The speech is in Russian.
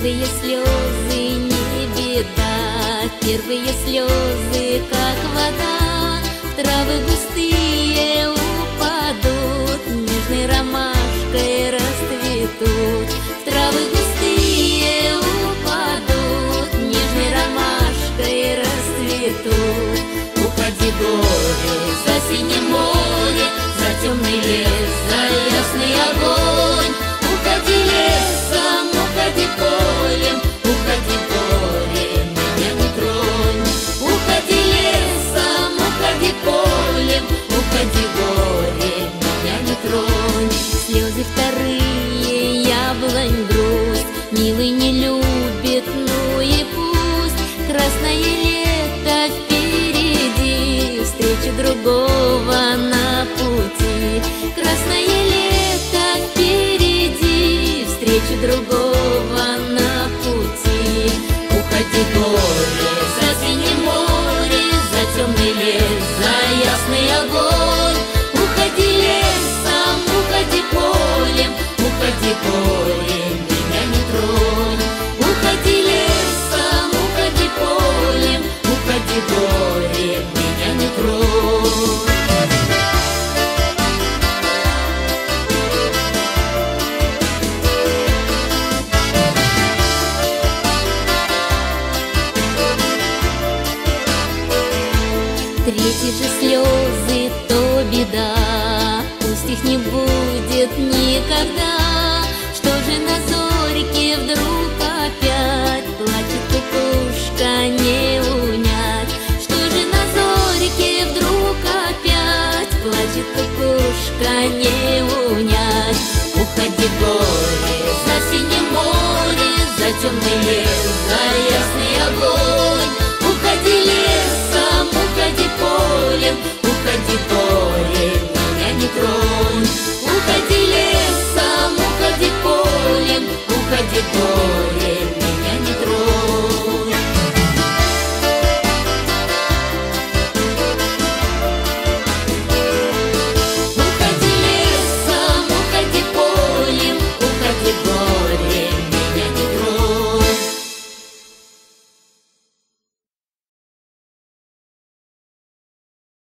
Первые слезы не беда, первые слезы, как вода, в травы густые упадут, нежной ромашкой расцветут. В травы густые упадут, нежной ромашкой расцветут. Уходи, горе, за синее море, за темный лес, за ясный огонь. Уходи лесом, уходи полем, уходи, горе, меня не тронь. Уходи лесом, уходи полем, уходи, горе, меня не тронь. Слезы вторые, яблонь грусть, милый не любит, ну и пусть. Красное лето впереди, встречу другого на пути. Красное лето впереди, встречу другого на пути. Уходи, горе, за синее море, за темный лес, за ясный огонь. Уходи лесом, уходи полем, уходи, горе, меня не тронь. Уходи лесом, уходи полем, уходи, горе, меня не тронь. Третьи же слезы, то беда, пусть их не будет никогда. Что же на зорьке вдруг опять плачет кукушка, не унять? Что же на зорьке вдруг опять плачет кукушка, не унять? Уходи, горе, за синее море, за темный лес,